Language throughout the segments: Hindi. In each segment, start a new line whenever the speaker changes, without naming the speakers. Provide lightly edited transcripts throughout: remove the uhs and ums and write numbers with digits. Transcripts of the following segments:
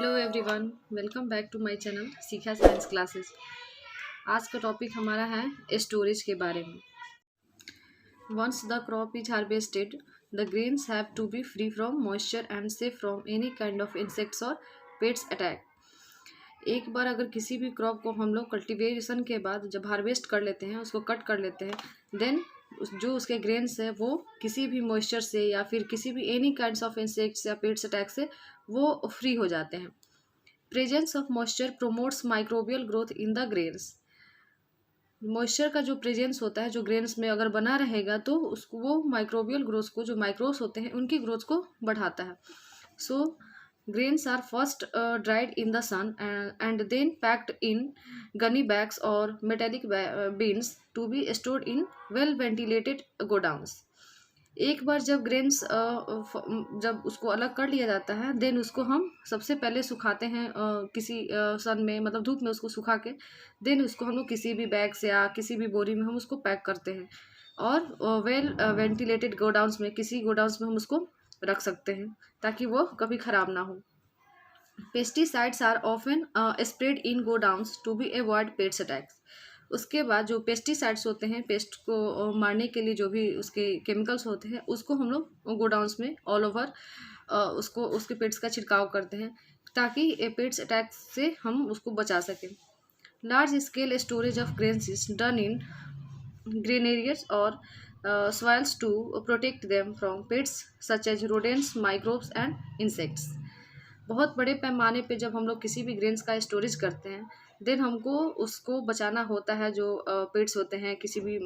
Hello everyone, welcome back to my channel Seekha science classes. आज का टॉपिक हमारा है स्टोरेज के बारे में। Once the crop is harvested, the grains have to be free from moisture and safe from any kind of insects और पेट्स अटैक। एक बार अगर किसी भी क्रॉप को हम लोग कल्टिवेशन के बाद जब हार्वेस्ट कर लेते हैं, उसको कट कर लेते हैं, देन जो उसके ग्रेन्स है वो किसी भी मॉइस्चर से या फिर किसी भी एनी काइंड्स ऑफ इंसेक्ट्स या पेट्स अटैक से वो फ्री हो जाते हैं। Presence of moisture promotes microbial growth in the grains. Moisture का जो प्रेजेंस होता है, जो ग्रेन्स में अगर बना रहेगा तो उसको वो माइक्रोबियल ग्रोथ को, जो माइक्रोब्स होते हैं उनकी ग्रोथ को बढ़ाता है। सो grains are first dried in the sun and then packed in gunny bags or metallic bins to be stored in well ventilated godowns. एक बार जब ग्रेन्स जब उसको अलग कर लिया जाता है, देन उसको हम सबसे पहले सुखाते हैं किसी सन में, मतलब धूप में उसको सुखा के, देन उसको हम लोग किसी भी बैग्स या किसी भी बोरी में हम उसको पैक करते हैं और वेल वेंटिलेटेड गोडाउन्स में, किसी गोडाउन्स में हम उसको रख सकते हैं ताकि वो कभी ख़राब ना हो। Pesticides are often spread in godowns to be avoid pests attacks. उसके बाद जो पेस्टिसाइड्स होते हैं, पेस्ट को मारने के लिए जो भी उसके केमिकल्स होते हैं, उसको हम लोग गोडाउन्स में ऑल ओवर उसको उसके पेट्स का छिड़काव करते हैं ताकि पेट्स अटैक से हम उसको बचा सकें। Large scale storage of grains is done in granaries और soils to protect them from pests such as rodents, microbes and insects. बहुत बड़े पैमाने पे जब हम लोग किसी भी ग्रेन्स का स्टोरेज करते हैं, देन हमको उसको बचाना होता है। जो पेट्स होते हैं, किसी भी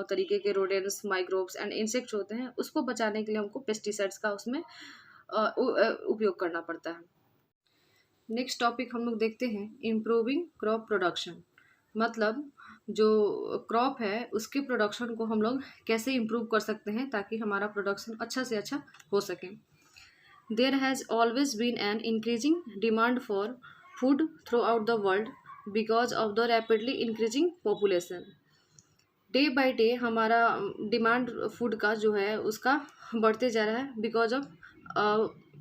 तरीके के रोडेंट्स, माइक्रोब्स एंड इंसेक्ट्स होते हैं, उसको बचाने के लिए हमको पेस्टिसाइड्स का उसमें उपयोग करना पड़ता है। नेक्स्ट टॉपिक हम लोग देखते हैं इम्प्रूविंग क्रॉप प्रोडक्शन। मतलब जो क्रॉप है उसके प्रोडक्शन को हम लोग कैसे इम्प्रूव कर सकते हैं ताकि हमारा प्रोडक्शन अच्छा से अच्छा हो सके। There has always been an increasing demand for food throughout the world because of the rapidly increasing population. Day by day हमारा डिमांड फूड का जो है उसका बढ़ते जा रहा है बिकॉज ऑफ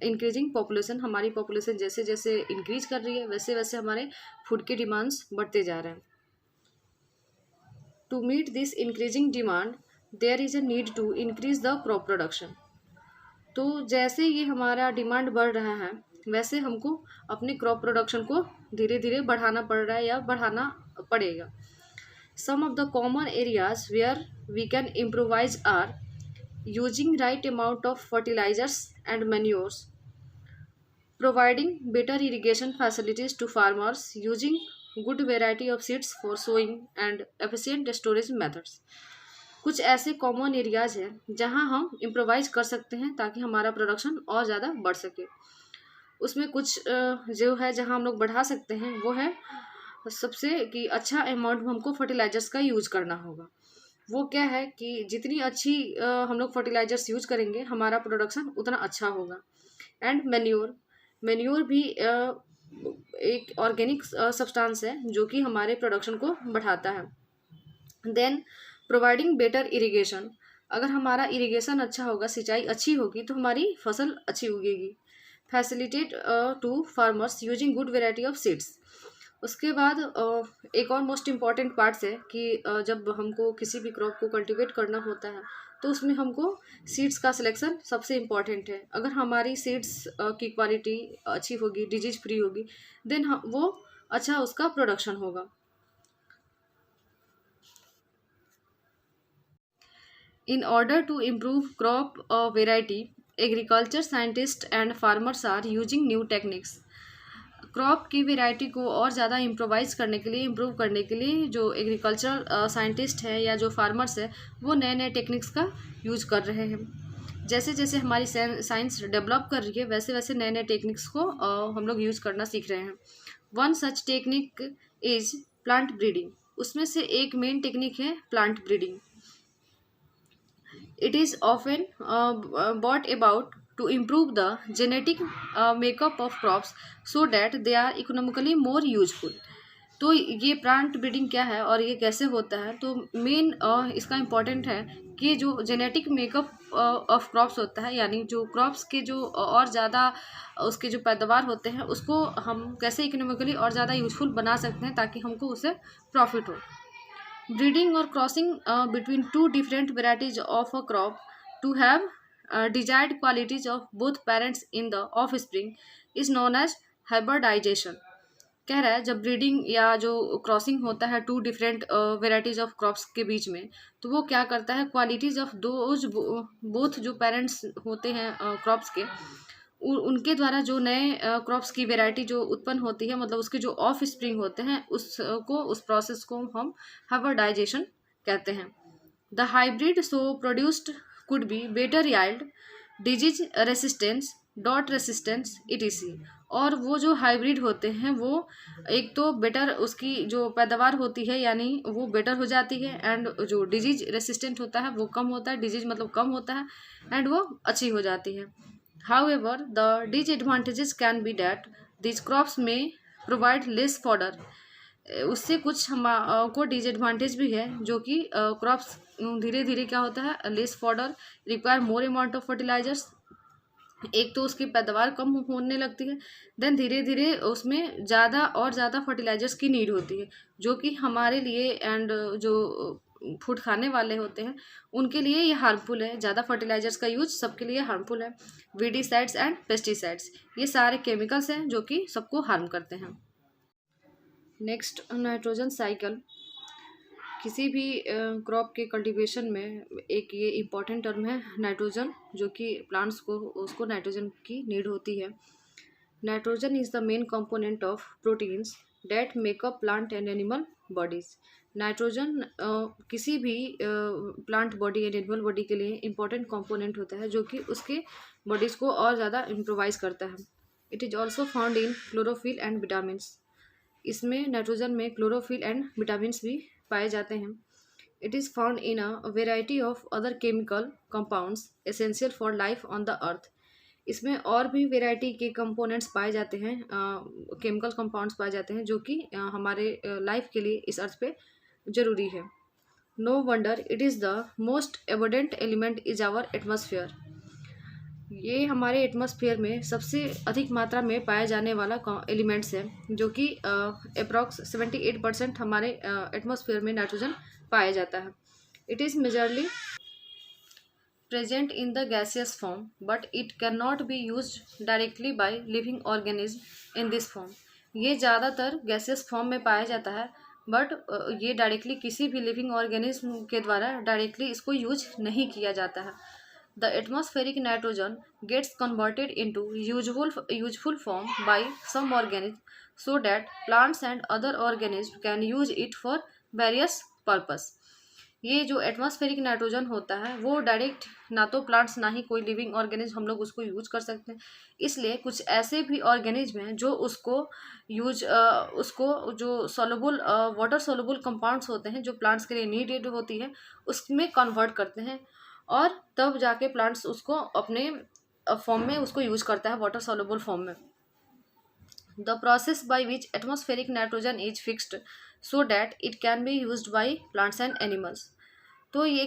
इंक्रीजिंग पॉपुलेशन। हमारी पॉपुलेशन जैसे जैसे इंक्रीज कर रही है, वैसे वैसे हमारे फूड के डिमांड्स बढ़ते जा रहे हैं। To meet this increasing demand, there is a need to increase the crop production. तो जैसे ये हमारा डिमांड बढ़ रहा है, वैसे हमको अपने क्रॉप प्रोडक्शन को धीरे धीरे बढ़ाना पड़ रहा है या बढ़ाना पड़ेगा। Some of the common areas where we can improvise are using right amount of fertilizers and manures, providing better irrigation facilities to farmers, using good variety of seeds for sowing and efficient storage methods. कुछ ऐसे कॉमन एरियाज हैं जहां हम इम्प्रोवाइज कर सकते हैं ताकि हमारा प्रोडक्शन और ज़्यादा बढ़ सके। उसमें कुछ जो है जहां हम लोग बढ़ा सकते हैं वो है सबसे कि अच्छा अमाउंट में हमको फर्टिलाइजर्स का यूज करना होगा। वो क्या है कि जितनी अच्छी हम लोग फर्टिलाइजर्स यूज करेंगे, हमारा प्रोडक्शन उतना अच्छा होगा। एंड मैन्योर भी एक ऑर्गेनिक सब्सटेंस है जो कि हमारे प्रोडक्शन को बढ़ाता है। Then providing better irrigation. अगर हमारा इरिगेशन अच्छा होगा, सिंचाई अच्छी होगी तो हमारी फसल अच्छी उगेगी। Facilitate to farmers using good variety of seeds. उसके बाद एक और मोस्ट इम्पॉर्टेंट पार्ट्स है कि जब हमको किसी भी क्रॉप को कल्टीवेट करना होता है तो उसमें हमको सीड्स का सिलेक्शन सबसे इम्पॉर्टेंट है। अगर हमारी सीड्स की क्वालिटी अच्छी होगी, डिजीज फ्री होगी, देन वो अच्छा उसका प्रोडक्शन होगा। In order to improve crop variety, agriculture scientist and farmers are using new techniques. Crop की वेराइटी को और ज़्यादा इम्प्रोवाइज करने के लिए, इम्प्रूव करने के लिए जो एग्रीकल्चरल साइंटिस्ट है या जो फार्मर्स है वो नए नए टेक्निक्स का यूज कर रहे हैं। जैसे जैसे हमारी साइंस डेवलप कर रही है, वैसे वैसे नए नए टेक्निक्स को हम लोग यूज करना सीख रहे हैं। One such technique is plant breeding. उसमें से एक मेन टेक्निक है plant breeding. It is often bought about to improve the genetic makeup of crops so that they are economically more useful. तो ये प्लांट ब्रीडिंग क्या है और ये कैसे होता है? तो मेन इसका इम्पॉर्टेंट है कि जो जेनेटिक मेकअप ऑफ क्रॉप्स होता है, यानी जो क्रॉप्स के जो और ज़्यादा उसके जो पैदावार होते हैं उसको हम कैसे इकोनॉमिकली और ज़्यादा यूजफुल बना सकते हैं ताकि हमको उससे प्रॉफिट हो। ब्रीडिंग और crossing between two different varieties of a crop to have desired qualities of both parents in the offspring is known as hybridization। कह रहा है जब ब्रीडिंग या जो क्रॉसिंग होता है two different varieties of crops के बीच में, तो वो क्या करता है, क्वालिटीज ऑफ दोज बोथ जो पेरेंट्स होते हैं क्रॉप्स के, उनके द्वारा जो नए क्रॉप्स की वेराइटी जो उत्पन्न होती है, मतलब उसके जो ऑफ स्प्रिंग होते हैं, उसको उस प्रोसेस को हम हाइब्रिडाइजेशन कहते हैं। The hybrid so produced could be better yield, disease resistance, डॉट रेसिस्टेंस इटीसी। और वो जो हाइब्रिड होते हैं वो एक तो बेटर उसकी जो पैदावार होती है यानी वो बेटर हो जाती है, एंड जो डिजीज रेसिस्टेंट होता है वो कम होता है, डिजीज मतलब कम होता है, एंड वो अच्छी हो जाती है। However, the disadvantages can be that these crops may provide less fodder। उससे कुछ हम को डिसएडवांटेज भी है, जो कि क्रॉप्स धीरे धीरे क्या होता है, less fodder, require more amount of fertilisers. एक तो उसकी पैदावार कम होने लगती है, देन धीरे धीरे उसमें ज़्यादा और ज़्यादा फर्टिलाइजर्स की नीड होती है, जो कि हमारे लिए एंड जो फूड खाने वाले होते हैं उनके लिए ये हार्मफुल है। ज़्यादा फर्टिलाइजर्स का यूज सबके लिए हार्मफुल है। वीडिसाइड्स एंड पेस्टिसाइड्स, ये सारे केमिकल्स हैं जो कि सबको हार्म करते हैं। Next, nitrogen cycle. किसी भी क्रॉप के कल्टीवेशन में एक ये इम्पॉर्टेंट टर्म है नाइट्रोजन, जो कि प्लांट्स को उसको नाइट्रोजन की नीड होती है। Nitrogen is the main component of proteins that make up plant and animal bodies. Nitrogen किसी भी plant body and animal body के लिए इम्पॉर्टेंट कंपोनेंट होता है, जो कि उसके बॉडीज़ को और ज़्यादा इम्प्रोवाइज करता है। It is also found in chlorophyll and vitamins. इसमें नाइट्रोजन में क्लोरोफिल एंड विटामिन्स भी पाए जाते हैं। It is found in a variety of other chemical compounds essential for life on the earth. इसमें और भी वेराइटी के कंपोनेंट्स पाए जाते हैं, केमिकल कंपाउंड्स पाए जाते हैं, जो कि हमारे लाइफ के लिए इस अर्थ पे ज़रूरी है। No wonder it is the most abundant element is our atmosphere. ये हमारे एटमॉस्फेयर में सबसे अधिक मात्रा में पाया जाने वाला एलिमेंट्स है, जो कि अप्रॉक्स 78% हमारे एटमॉस्फेयर में नाइट्रोजन पाया जाता है। It is majorly present in the gaseous form, but it cannot be used directly by living organism in this form। ये ज़्यादातर गैसियस फॉर्म में पाया जाता है, बट ये डायरेक्टली किसी भी लिविंग ऑर्गेनिज्म के द्वारा डायरेक्टली इसको यूज नहीं किया जाता है। The atmospheric nitrogen gets converted into useful form by some organism so that plants and other organisms can use it for various purpose। ये जो एटमॉस्फेरिक नाइट्रोजन होता है वो डायरेक्ट ना तो प्लांट्स ना ही कोई लिविंग ऑर्गेनिज्म हम लोग उसको यूज कर सकते हैं। इसलिए कुछ ऐसे भी ऑर्गेनिज्म हैं जो उसको जो सोलुबल वाटर सोलुबल कंपाउंड्स होते हैं जो प्लांट्स के लिए नीडेड होती है उसमें कन्वर्ट करते हैं, और तब जाके प्लांट्स उसको अपने फॉर्म में उसको यूज करता है, वाटर सोलुबल फॉर्म में। The process by which atmospheric nitrogen is fixed so that it can be used by plants and animals। तो ये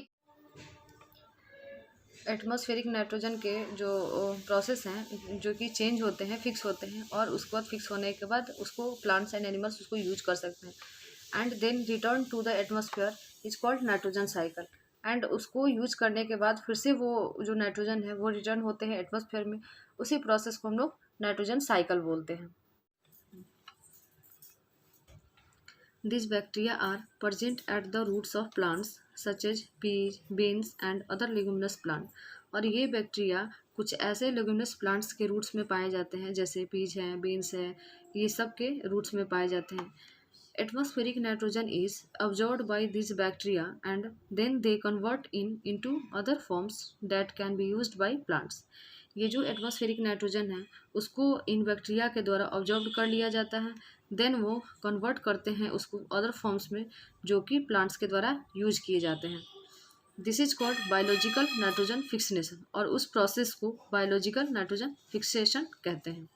एटमॉस्फेरिक नाइट्रोजन के जो प्रोसेस हैं जो कि चेंज होते हैं, फिक्स होते हैं, और उसके बाद फिक्स होने के बाद उसको प्लांट्स एंड एनिमल्स उसको यूज कर सकते हैं। And then return to the atmosphere is called nitrogen cycle. And उसको यूज करने के बाद फिर से वो जो नाइट्रोजन है वो रिटर्न होते हैं एटमॉस्फेयर में। उसी प्रोसेस को हम लोग नाइट्रोजन साइकिल बोलते हैं। These bacteria are present at the roots of plants such as peas, beans and other leguminous plant। और ये बैक्टीरिया कुछ ऐसे लेगुमिनस प्लांट्स के रूट्स में पाए जाते हैं, जैसे पीज हैं, बीन्स हैं, ये सब के रूट्स में पाए जाते हैं। Atmospheric nitrogen is absorbed by this bacteria and then they convert into other forms that can be used by plants. ये जो एटमॉस्फेरिक नाइट्रोजन है उसको इन बैक्टीरिया के द्वारा ऑब्जर्व कर लिया जाता है, देन वो कन्वर्ट करते हैं उसको अदर फॉर्म्स में जो कि प्लांट्स के द्वारा यूज किए जाते हैं। This is called biological nitrogen fixation, और उस प्रोसेस को बायोलॉजिकल नाइट्रोजन फिक्सेशन कहते हैं।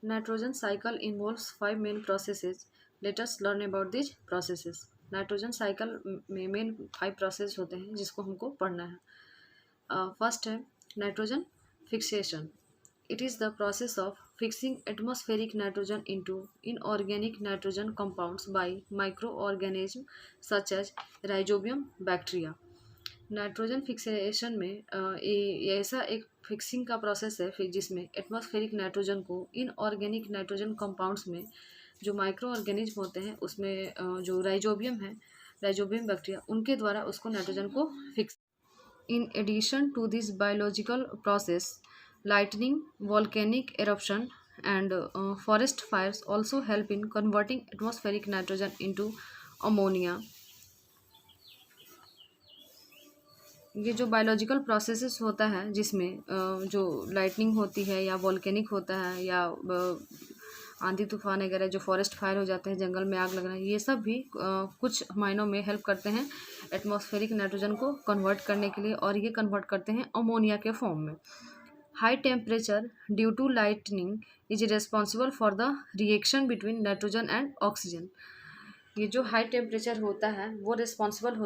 Nitrogen cycle involves 5 main processes. Let us learn about this processes. Nitrogen cycle में मेन 5 प्रोसेस होते हैं जिसको हमको पढ़ना है। फर्स्ट है nitrogen fixation. It is the process of fixing atmospheric nitrogen into inorganic nitrogen compounds by micro organism such as rhizobium bacteria. Nitrogen fixation में ये ऐसा एक फिक्सिंग का प्रोसेस है जिसमें एटमॉस्फेरिक नाइट्रोजन को इनऑर्गेनिक नाइट्रोजन कंपाउंड्स में जो माइक्रो ऑर्गेनिज्म होते हैं उसमें जो राइजोबियम है, राइजोबियम बैक्टीरिया, उनके द्वारा उसको नाइट्रोजन को fix. In addition to this biological process, lightning, volcanic eruption, and forest fires also help in converting atmospheric nitrogen into ammonia. ये जो बायोलॉजिकल प्रोसेसेस होता है जिसमें जो लाइटनिंग होती है या वॉल्केनिक होता है या आंधी तूफान वगैरह, जो फॉरेस्ट फायर हो जाते हैं, जंगल में आग लगना, ये सब भी कुछ मायनों में हेल्प करते हैं एटमॉस्फेरिक नाइट्रोजन को कन्वर्ट करने के लिए, और ये कन्वर्ट करते हैं अमोनिया के फॉर्म में। High temperature due to lightning is responsible for the reaction between nitrogen and oxygen. ये जो हाई टेम्परेचर होता है वो responsible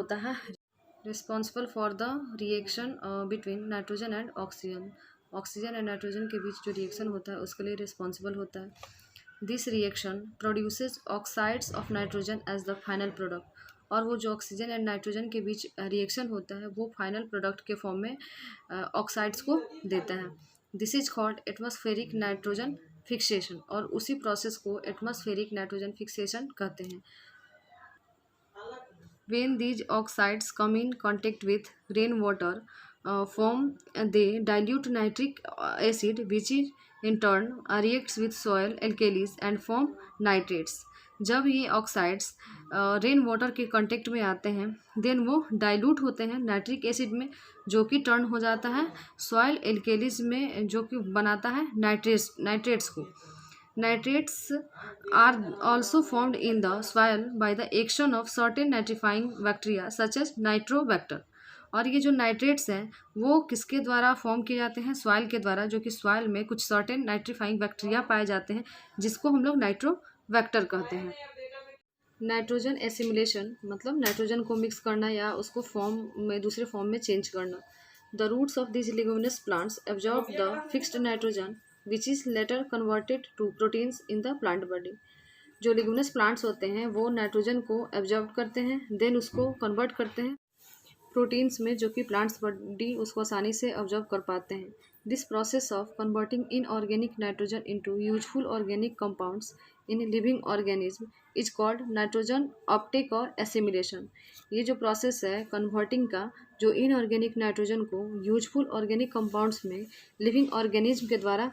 for the reaction between nitrogen and oxygen. Oxygen and nitrogen के बीच जो रिएक्शन होता है उसके लिए रिस्पॉन्सिबल होता है। This reaction produces oxides of nitrogen as the final product. और वो जो ऑक्सीजन एंड नाइट्रोजन के बीच रिएक्शन होता है वो फाइनल प्रोडक्ट के फॉर्म में ऑक्साइड्स को देता है। This is called atmospheric nitrogen fixation, और उसी प्रोसेस को एटमॉस्फेरिक नाइट्रोजन फिक्सेशन कहते हैं। When these oxides come in contact with rainwater, they dilute nitric acid, which in turn reacts with soil alkalis and form nitrates. जब ये ऑक्साइड्स रेन वाटर के कांटेक्ट में आते हैं देन वो डाइल्यूट होते हैं नाइट्रिक एसिड में, जो कि टर्न हो जाता है सॉइल एल्केलिस में, जो कि बनाता है नाइट्रेट्स को। Nitrates are also formed in the soil by the action of certain nitrifying bacteria such as nitrobacter. और ये जो नाइट्रेट्स हैं वो किसके द्वारा फॉर्म किए जाते हैं? सॉइल के द्वारा, जो कि सॉइल में कुछ सर्टेन नाइट्रीफाइंग बैक्टीरिया पाए जाते हैं जिसको हम लोग नाइट्रोबैक्टर कहते हैं। नाइट्रोजन एसिमिलेशन मतलब नाइट्रोजन को मिक्स करना या उसको फॉर्म में दूसरे फॉर्म में चेंज करना। The roots of this leguminous plants absorb the fixed nitrogen which is later converted to proteins in the plant body. जो लिग्यूमिनस प्लांट्स होते हैं वो नाइट्रोजन को एब्जॉर्ब करते हैं, देन उसको कन्वर्ट करते हैं प्रोटीन्स में, जो कि प्लांट्स बॉडी उसको आसानी से ऑब्जर्व कर पाते हैं। This process of converting inorganic nitrogen into useful organic compounds in living organism is called nitrogen Uptake और एसिमिलेशन। ये जो प्रोसेस है कन्वर्टिंग का, जो इनऑर्गेनिक नाइट्रोजन को यूजफुल ऑर्गेनिक कंपाउंड्स में लिविंग ऑर्गेनिज्म के द्वारा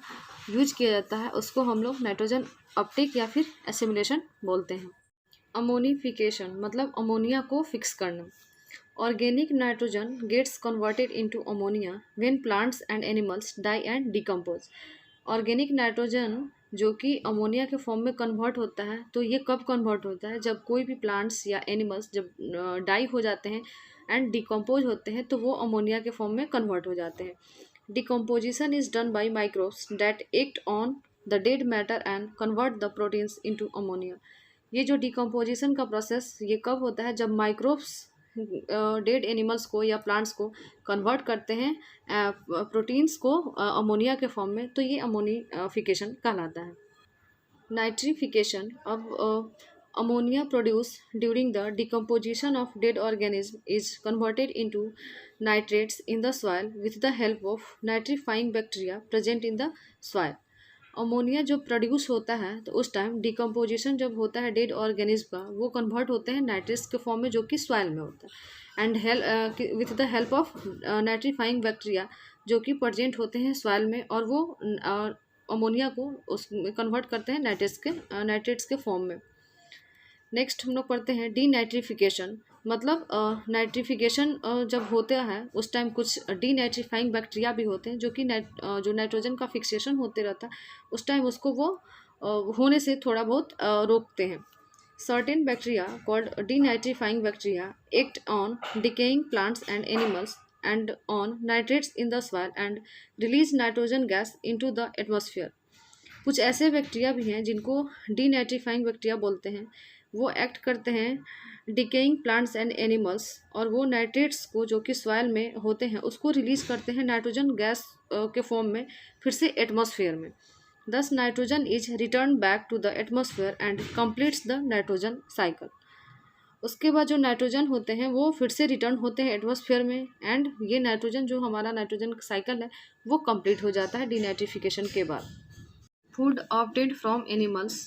यूज किया जाता है, उसको हम लोग नाइट्रोजन अपटेक या फिर एसिमिलेशन बोलते हैं। अमोनिफिकेशन मतलब अमोनिया को फिक्स करना। Organic nitrogen gets converted into ammonia when plants and animals die and decompose. Organic nitrogen जो कि अमोनिया के फॉर्म में कन्वर्ट होता है, तो ये कब कन्वर्ट होता है? जब कोई भी प्लांट्स या एनिमल्स जब डाई हो जाते हैं एंड डिकम्पोज होते हैं तो वो अमोनिया के फॉर्म में कन्वर्ट हो जाते हैं। Decomposition is done by microbes that act on the dead matter and convert the proteins into ammonia. ये जो डिकम्पोजिशन का प्रोसेस ये कब होता है? जब माइक्रोब्स डेड एनिमल्स को या प्लांट्स को कन्वर्ट करते हैं प्रोटीन्स को अमोनिया के फॉर्म में, तो ये अमोनिफिकेशन कहलाता है। नाइट्रिफिकेशन, अब ammonia produce during the decomposition of dead organism is converted into nitrates in the soil with the help of nitrifying bacteria present in the soil. Ammonia जो प्रोड्यूस होता है तो उस टाइम डिकम्पोजिशन जब होता है डेड ऑर्गेनिज्म का, वो कन्वर्ट होते हैं नाइट्रेट्स के फॉर्म में जो कि सॉइल में होता है, and with the help of nitrifying bacteria जो कि प्रेजेंट होते हैं सॉइल में, और वो अमोनिया को उसमें कन्वर्ट करते हैं नाइट्रेट्स के फॉर्म में। नेक्स्ट हम लोग पढ़ते हैं डीनाइट्रिफिकेशन, मतलब नाइट्रिफिकेशन जब होता है उस टाइम कुछ डीनाइट्रीफाइंग बैक्टीरिया भी होते हैं जो कि जो नाइट्रोजन का फिक्सेशन होते रहता है उस टाइम उसको वो होने से थोड़ा बहुत रोकते हैं। Certain bacteria called denitrifying bacteria act on decaying plants and animals and on nitrates in the soil and release nitrogen gas into the atmosphere. कुछ ऐसे बैक्टीरिया भी हैं जिनको डीनाइट्रीफाइंग बैक्टीरिया बोलते हैं, वो एक्ट करते हैं डिकेइंग प्लांट्स एंड एनिमल्स, और वो नाइट्रेट्स को जो कि सॉइल में होते हैं उसको रिलीज करते हैं नाइट्रोजन गैस के फॉर्म में फिर से एटमॉस्फेयर में। Thus, nitrogen is returned back to the atmosphere and completes the nitrogen cycle. उसके बाद जो नाइट्रोजन होते हैं वो फिर से रिटर्न होते हैं एटमॉस्फेयर में, एंड ये नाइट्रोजन जो हमारा नाइट्रोजन साइकिल है वो कंप्लीट हो जाता है डीनाइट्रिफिकेशन के बाद। Food obtained from animals.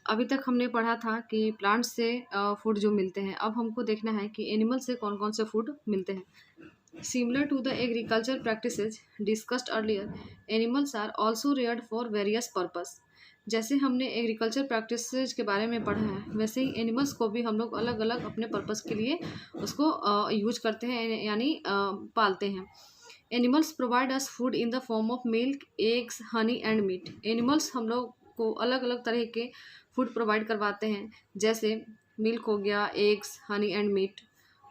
अभी तक हमने पढ़ा था कि प्लांट से फूड जो मिलते हैं, अब हमको देखना है कि एनिमल से कौन कौन से फूड मिलते हैं। Similar to the agriculture practices discussed earlier, animals are also reared for various purpose. जैसे हमने एग्रीकल्चर प्रैक्टिसेस के बारे में पढ़ा है, वैसे ही एनिमल्स को भी हम लोग अलग अलग अपने पर्पस के लिए उसको यूज करते हैं, यानी पालते हैं। Animals provide us food in the form of milk, eggs, honey and meat. Animals हम लोग को अलग अलग तरह के फूड प्रोवाइड करवाते हैं, जैसे मिल्क हो गया, eggs, honey and meat.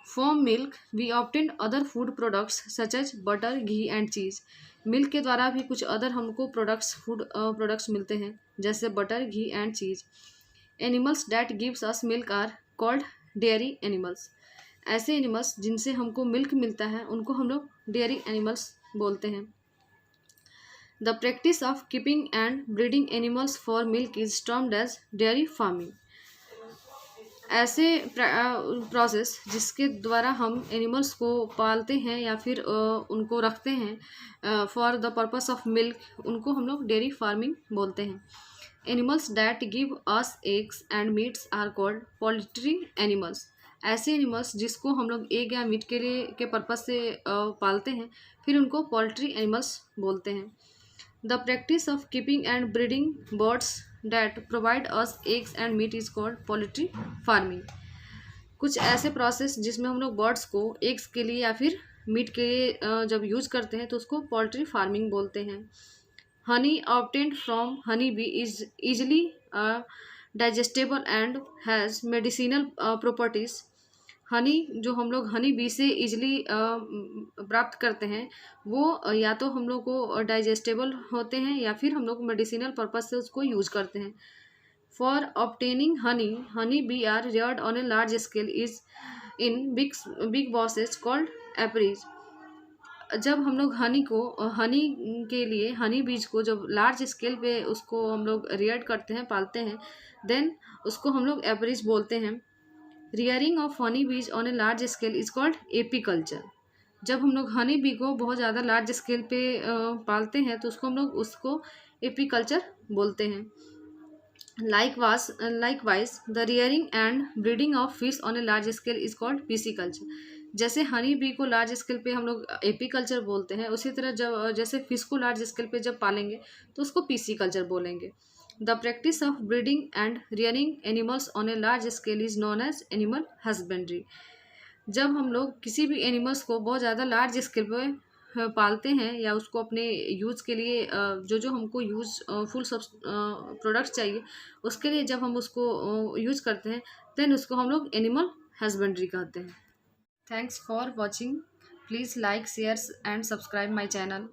From milk, we obtain other food products such as butter, ghee and cheese. Milk के द्वारा भी कुछ अदर हमको फूड प्रोडक्ट्स मिलते हैं, जैसे butter, ghee and cheese. Animals that gives us milk are called dairy animals. ऐसे एनिमल्स जिनसे हमको मिल्क मिलता है उनको हम लोग डेयरी एनिमल्स बोलते हैं। The practice of keeping and breeding animals for milk is termed as dairy farming. ऐसे प्रोसेस जिसके द्वारा हम एनिमल्स को पालते हैं या फिर उनको रखते हैं for the purpose of milk, उनको हम लोग डेयरी फार्मिंग बोलते हैं। Animals that give us eggs and meats are called poultry animals. ऐसे एनिमल्स जिसको हम लोग एग या मीट के लिए के पर्पस से पालते हैं, फिर उनको पोल्ट्री एनिमल्स बोलते हैं। The practice of keeping and breeding birds that provide us eggs and meat is called poultry farming। कुछ ऐसे प्रोसेस जिसमें हम लोग बर्ड्स को एग्स के लिए या फिर मीट के लिए जब यूज करते हैं तो उसको पोल्ट्री फार्मिंग बोलते हैं। Honey obtained from honey bee is easily digestible and has medicinal properties. Honey जो हम लोग हनी बी से इजली प्राप्त करते हैं, वो या तो हम लोग को डाइजेस्टेबल होते हैं या फिर हम लोग मेडिसिनल पर्पज से उसको यूज करते हैं। For obtaining honey, honey bee are reared on a large scale is in big boxes called apiaries. जब हम लोग हनी के लिए हनी बीज को जब लार्ज स्केल पे उसको हम लोग रेयर्ड करते हैं, पालते हैं, देन उसको हम लोग एपरीज बोलते हैं। रियरिंग ऑफ हनी बीज on a large scale is called apiculture. जब हम लोग हनी बी को बहुत ज़्यादा लार्ज स्केल पे पालते हैं तो उसको एपीकल्चर बोलते हैं। Likewise the rearing and breeding of fish on a large scale is called pisciculture. जैसे हनी बी को लार्ज स्केल पे हम लोग एपीकल्चर बोलते हैं, उसी तरह जब जैसे फिश को लार्ज स्केल पे जब पालेंगे तो उसको पीसीकल्चर बोलेंगे। The practice of breeding and rearing animals on a large scale is known as animal husbandry. जब हम लोग किसी भी एनिमल्स को बहुत ज़्यादा लार्ज स्केल पे पालते हैं या उसको अपने यूज़ के लिए जो जो हमको फुल सब प्रोडक्ट्स चाहिए उसके लिए जब हम उसको यूज़ करते हैं, देन उसको हम लोग एनिमल हस्बेंड्री कहते हैं। Thanks for watching. Please like, share and subscribe my channel.